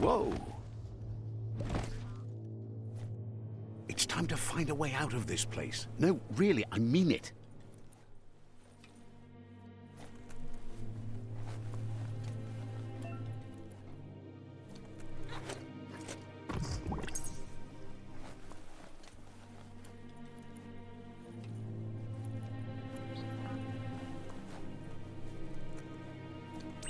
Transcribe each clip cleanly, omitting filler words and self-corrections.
Whoa! It's time to find a way out of this place. No, really, I mean it.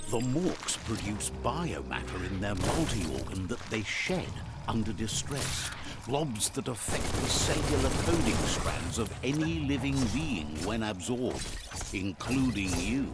The morks produce biomatter in their multi-organ that they shed under distress. Blobs that affect the cellular coding strands of any living being when absorbed, including you.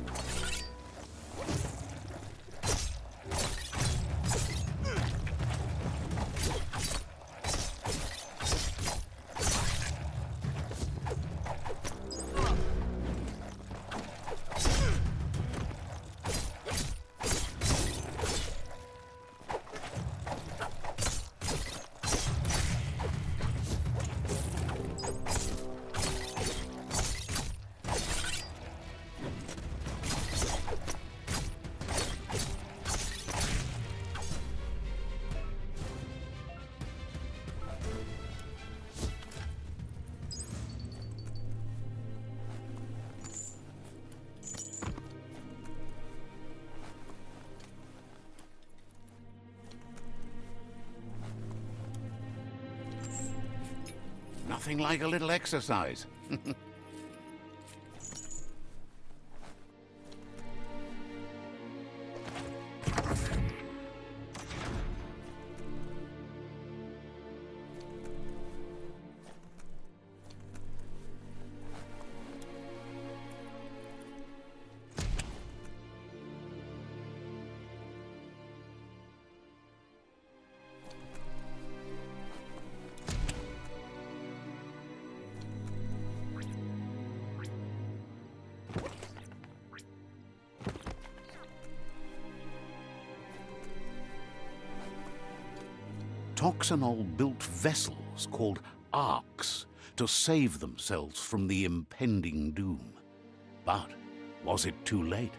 Nothing like a little exercise. Toxanol built vessels called arks to save themselves from the impending doom. But was it too late?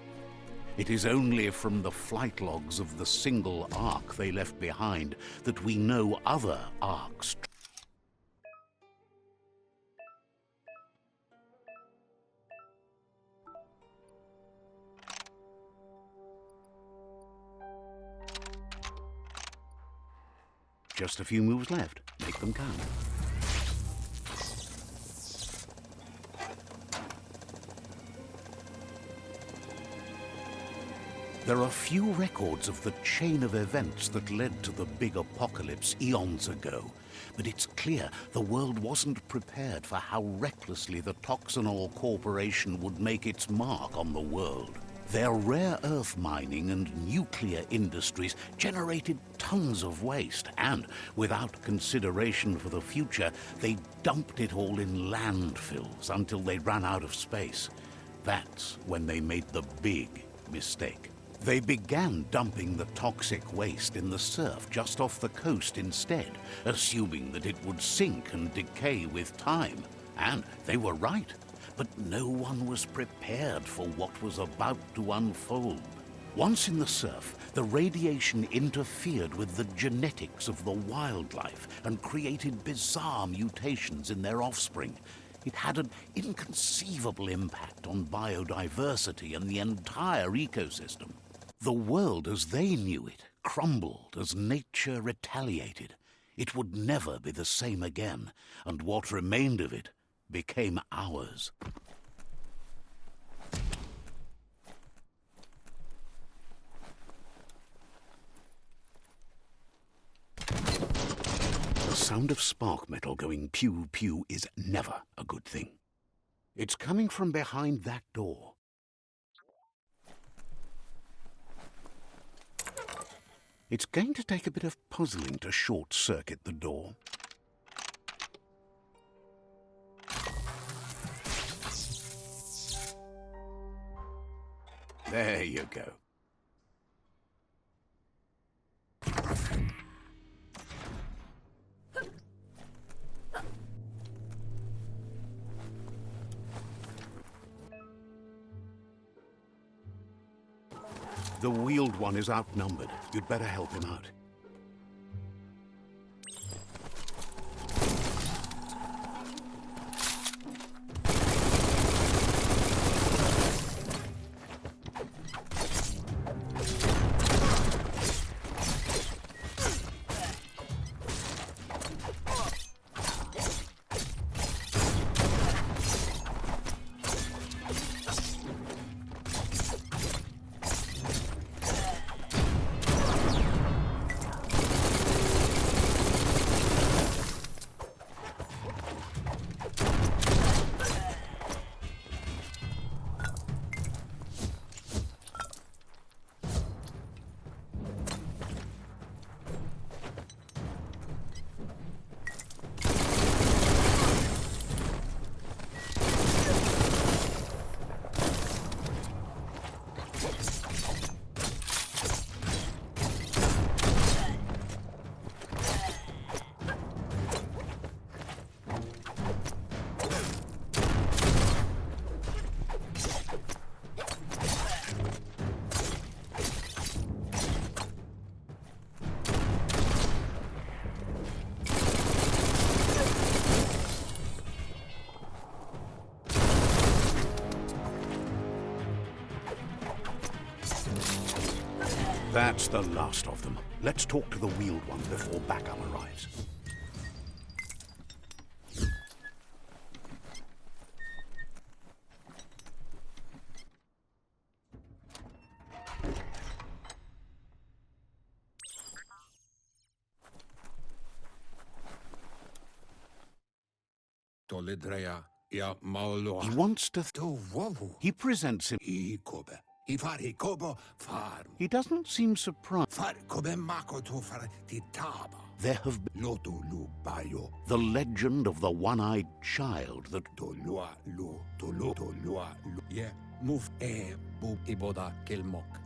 It is only from the flight logs of the single ark they left behind that we know other arks. Just a few moves left. Make them count. There are few records of the chain of events that led to the big apocalypse eons ago, but it's clear the world wasn't prepared for how recklessly the Toxanol Corporation would make its mark on the world. Their rare earth mining and nuclear industries generated tons of waste, and without consideration for the future, they dumped it all in landfills until they ran out of space. That's when they made the big mistake. They began dumping the toxic waste in the surf just off the coast instead, assuming that it would sink and decay with time. And they were right. But no one was prepared for what was about to unfold. Once in the surf, the radiation interfered with the genetics of the wildlife and created bizarre mutations in their offspring. It had an inconceivable impact on biodiversity and the entire ecosystem. The world as they knew it crumbled as nature retaliated. It would never be the same again, and what remained of it became ours. The sound of spark metal going pew-pew is never a good thing. It's coming from behind that door. It's going to take a bit of puzzling to short-circuit the door. There you go. The wheeled one is outnumbered. You'd better help him out. That's the last of them. Let's talk to the wheeled one before backup arrives. He wants to... He presents him... He doesn't seem surprised. There have been... The legend of the one-eyed child that...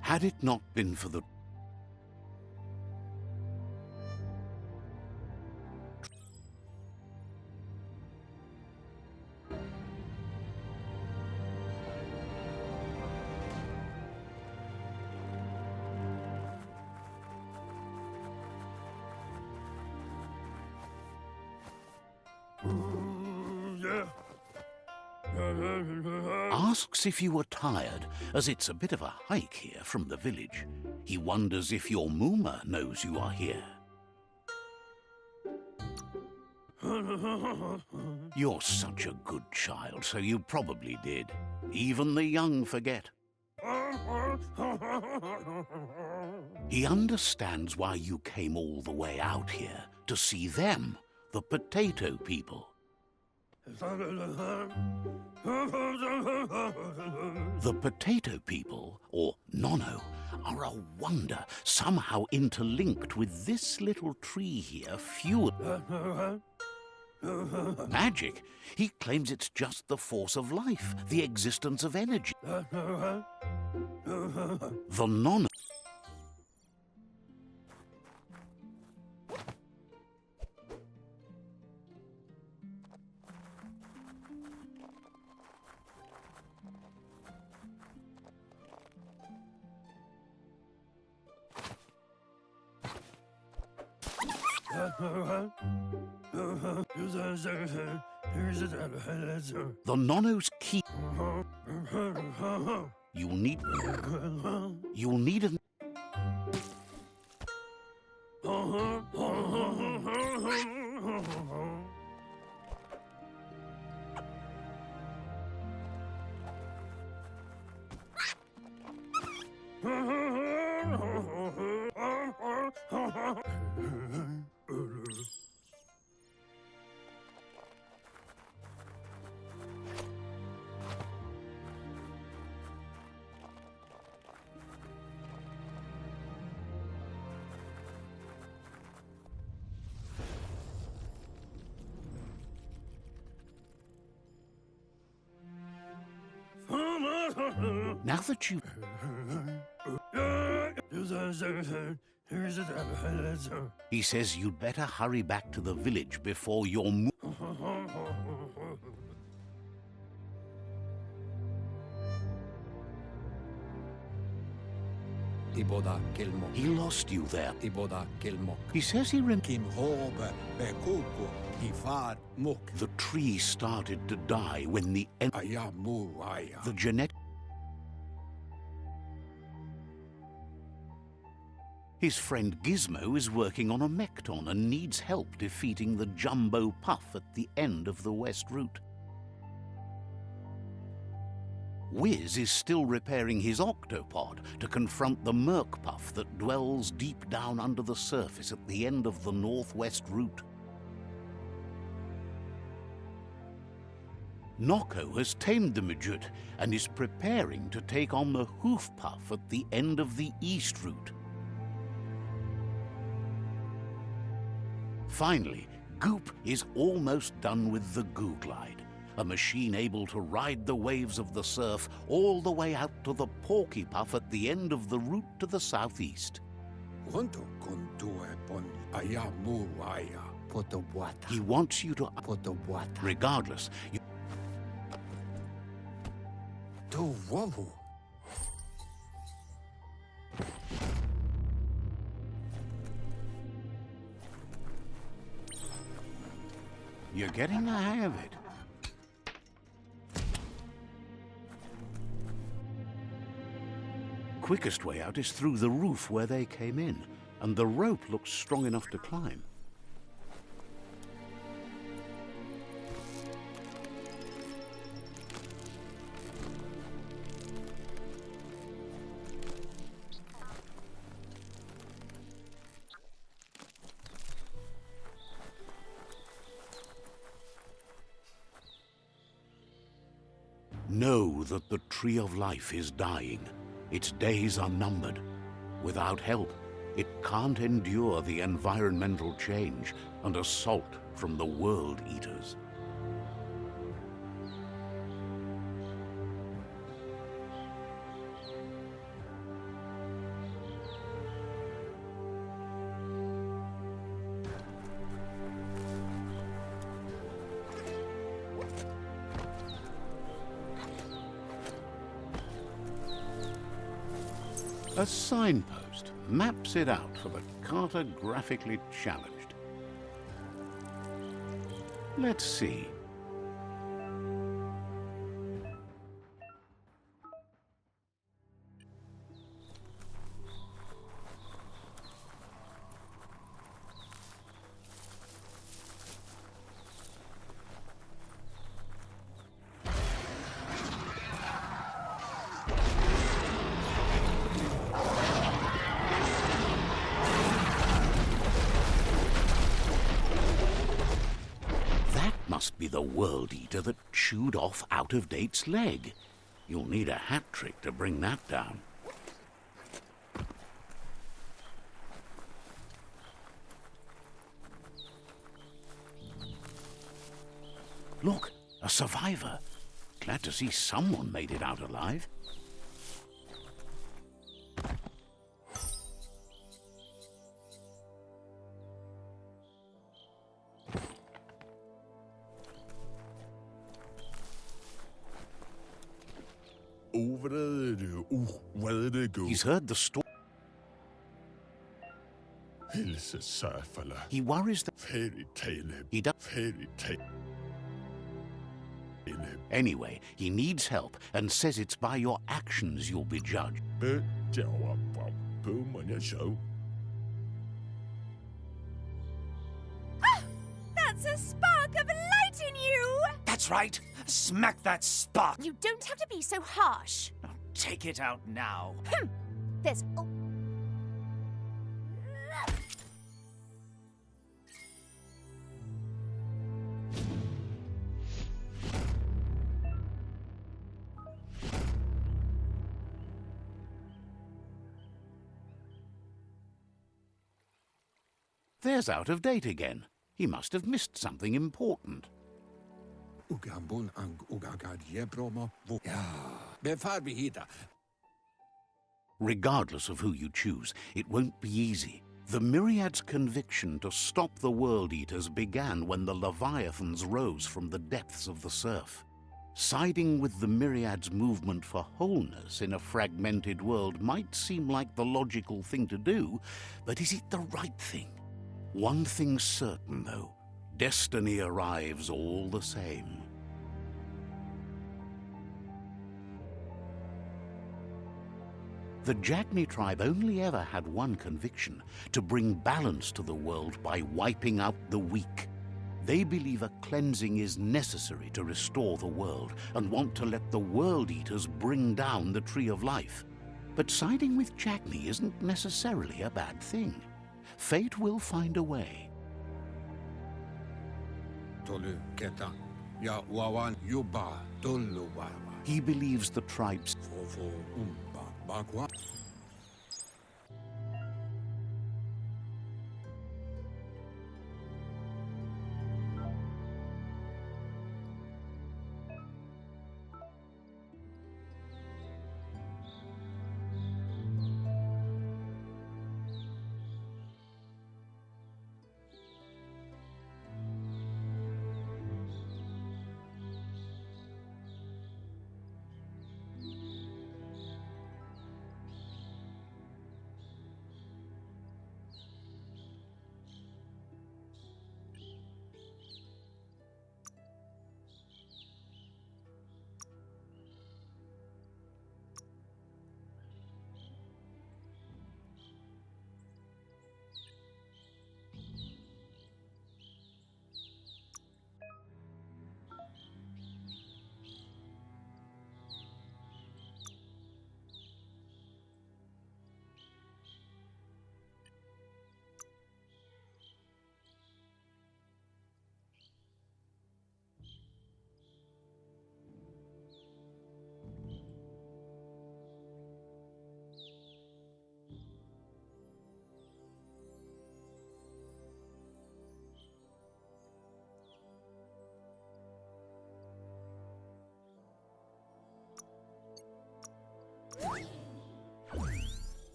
Had it not been for the... Asks if you were tired, as it's a bit of a hike here from the village. He wonders if your Mooma knows you are here. You're such a good child, so you probably did. Even the young forget. He understands why you came all the way out here, to see them, the potato people. The potato people, or Nono, are a wonder, somehow interlinked with this little tree here, fueled... Magic? He claims it's just the force of life, the existence of energy. The Nono... The Nono's key... You'll need an... Now that you... He says you'd better hurry back to the village before your He lost you there. He says he The tree started to die when the genetic... His friend Gizmo is working on a Mekton and needs help defeating the Jumbo Puff at the end of the West Route. Wiz is still repairing his octopod to confront the Merc Puff that dwells deep down under the surface at the end of the Northwest Route. Nocco has tamed the midget and is preparing to take on the Hoof Puff at the end of the East Route. Finally, Goop is almost done with the Goo Glide, a machine able to ride the waves of the surf all the way out to the Porky Puff at the end of the route to the southeast. He wants you to... Regardless, you... You're getting the hang of it. quickest way out is through the roof where they came in, and the rope looks strong enough to climb. Know that the Tree of Life is dying. Its days are numbered. Without help, it can't endure the environmental change and assault from the World Eaters. A signpost maps it out for the cartographically challenged. Let's see. Must be the World Eater that chewed off Out-of-Date's leg. You'll need a hat trick to bring that down. Look, a survivor. Glad to see someone made it out alive. He's heard the story. He worries that he does. Anyway, he needs help and says it's by your actions you'll be judged. Ah! That's a spark of light in you! That's right! Smack that spark! You don't have to be so harsh. Now, take it out now. There's... Oh. There's Out-of-Date again. He must have missed something important. Regardless of who you choose, it won't be easy. The Myriad's conviction to stop the World Eaters began when the Leviathans rose from the depths of the surf. Siding with the Myriad's movement for wholeness in a fragmented world might seem like the logical thing to do, but is it the right thing? One thing's certain, though. Destiny arrives all the same. The Jagni tribe only ever had one conviction: to bring balance to the world by wiping out the weak. They believe a cleansing is necessary to restore the world and want to let the World Eaters bring down the Tree of Life. But siding with Jagni isn't necessarily a bad thing. Fate will find a way. He believes the tribes...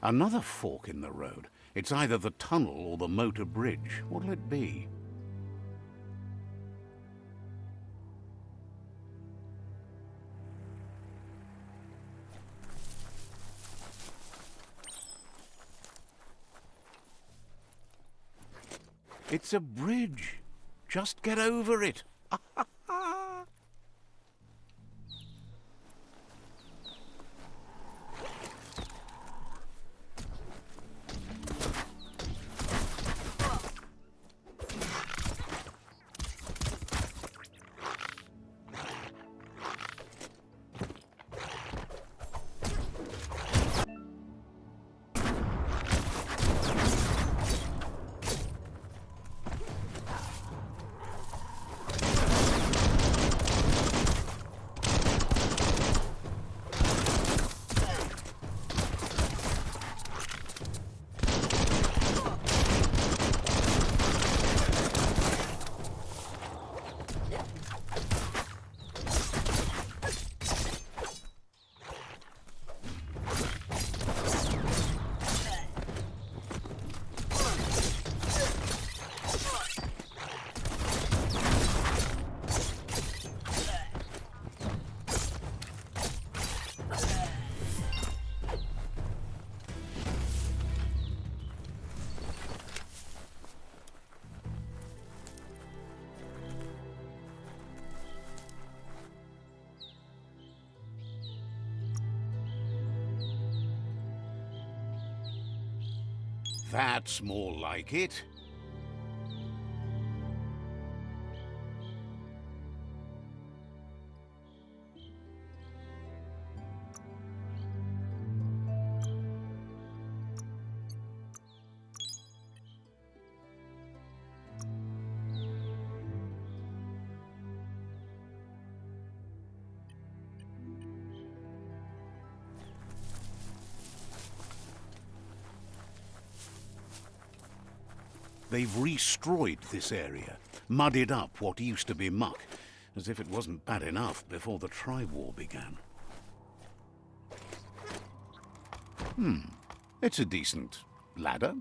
Another fork in the road. It's either the tunnel or the motor bridge. What'll it be? It's a bridge. Just get over it. That's more like it. They've restroyed this area, muddied up what used to be muck, as if it wasn't bad enough before the tribe war began. It's a decent ladder.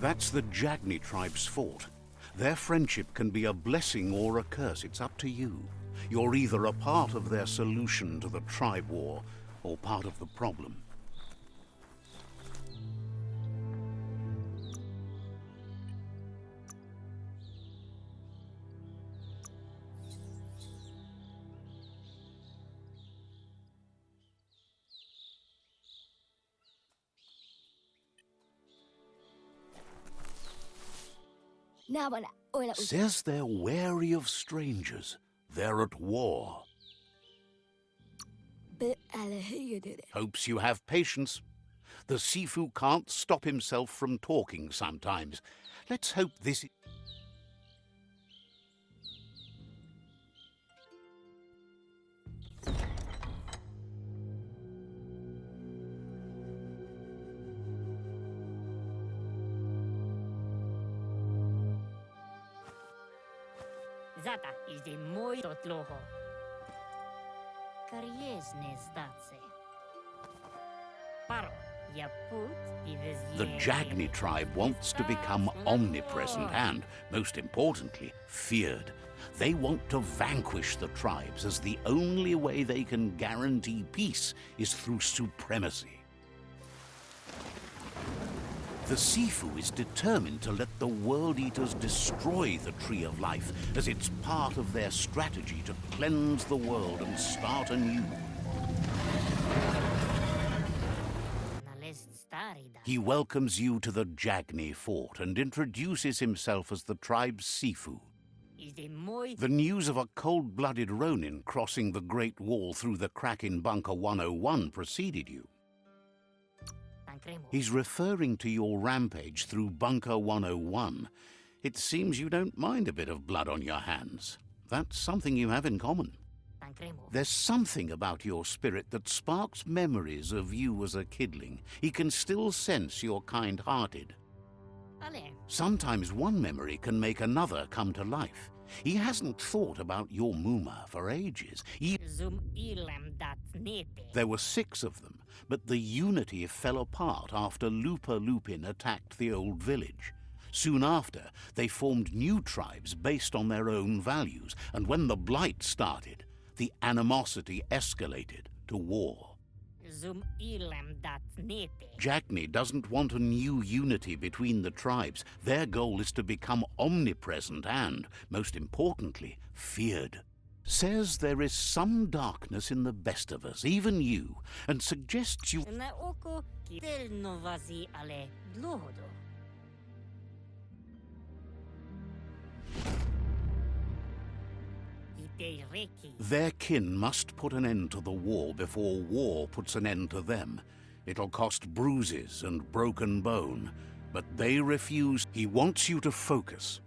That's the Jagni tribe's fort. Their friendship can be a blessing or a curse. It's up to you. You're either a part of their solution to the tribe war or part of the problem. Says they're wary of strangers. They're at war. Hopes you have patience. The Sifu can't stop himself from talking sometimes. Let's hope this... Zata is the muy totloho. Kariesne stace. Paro, ya put The Jagni tribe wants to become omnipresent and, most importantly, feared. They want to vanquish the tribes, as the only way they can guarantee peace is through supremacy. The Sifu is determined to let the World Eaters destroy the Tree of Life, as it's part of their strategy to cleanse the world and start anew. He welcomes you to the Jagni fort and introduces himself as the tribe's Sifu. The news of a cold-blooded Ronin crossing the Great Wall through the crack in Bunker 101 preceded you. He's referring to your rampage through Bunker 101. It seems you don't mind a bit of blood on your hands. That's something you have in common. There's something about your spirit that sparks memories of you as a kidling. He can still sense you're kind-hearted. Sometimes one memory can make another come to life. He hasn't thought about your Muma for ages. There were 6 of them, but the unity fell apart after Lupa Lupin attacked the old village. Soon after, they formed new tribes based on their own values, and when the Blight started, the animosity escalated to war. Jagni doesn't want a new unity between the tribes. Their goal is to become omnipresent and, most importantly, feared. Says there is some darkness in the best of us, even you, and suggests you... Their kin must put an end to the war before war puts an end to them. It'll cost bruises and broken bone, but they refuse. He wants you to focus.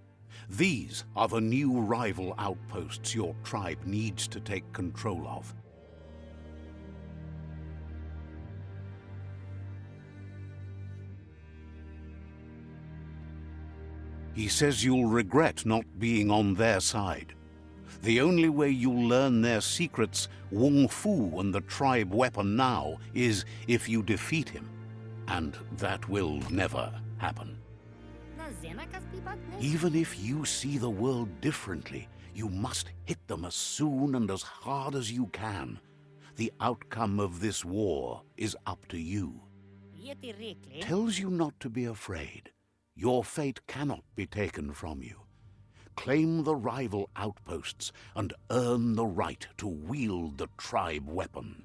These are the new rival outposts your tribe needs to take control of. He says you'll regret not being on their side. The only way you'll learn their secrets, Wung Fu and the tribe weapon now, is if you defeat him. And that will never happen. Even if you see the world differently, you must hit them as soon and as hard as you can. The outcome of this war is up to you. Tells you not to be afraid. Your fate cannot be taken from you. Claim the rival outposts and earn the right to wield the tribe weapon.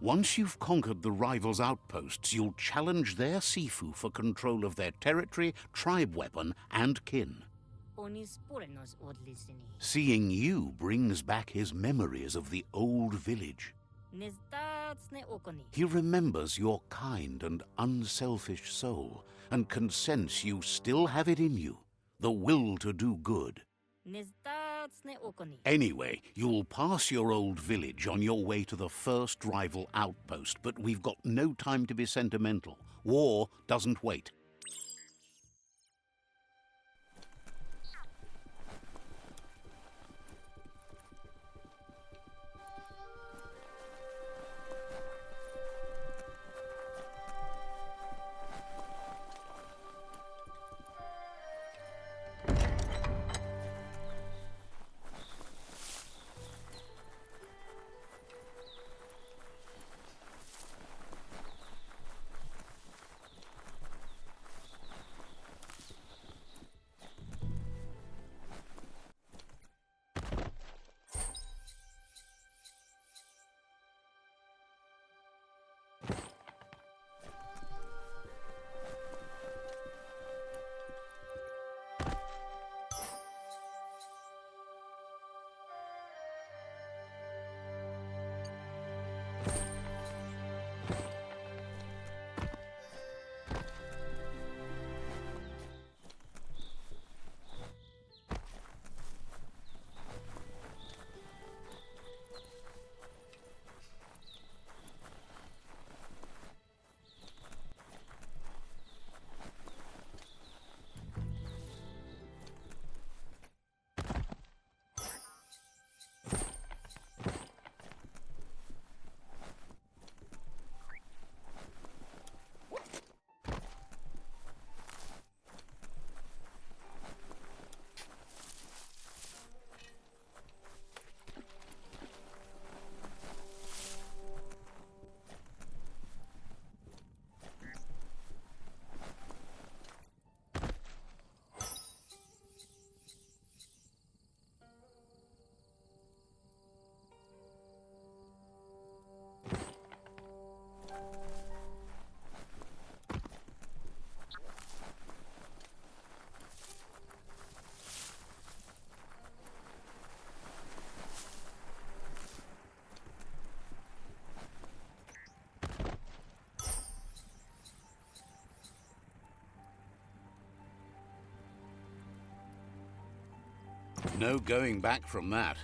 Once you've conquered the rivals' outposts, you'll challenge their Sifu for control of their territory, tribe weapon, and kin. Seeing you brings back his memories of the old village. He remembers your kind and unselfish soul, and can sense you still have it in you, the will to do good. Anyway, you'll pass your old village on your way to the first rival outpost, but we've got no time to be sentimental. War doesn't wait. No going back from that.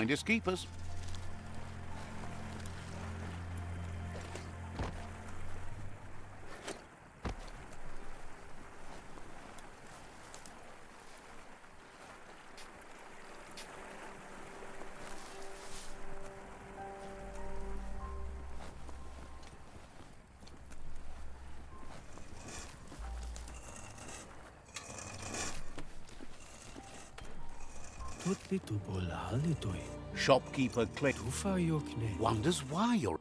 Findest keepers. Shopkeeper Click wonders why you're...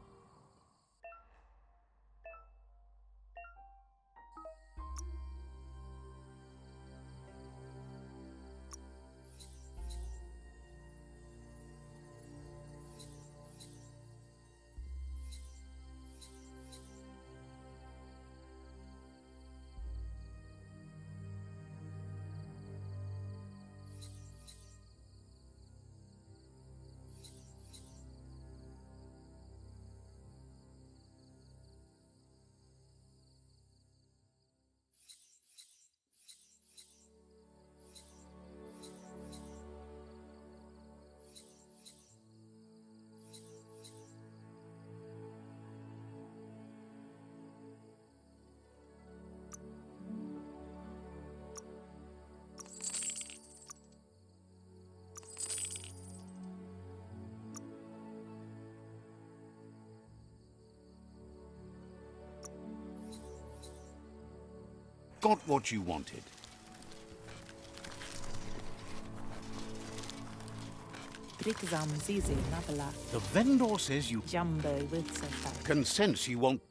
Got what you wanted. The vendor says you Jumbo with Sofa. can sense you won't...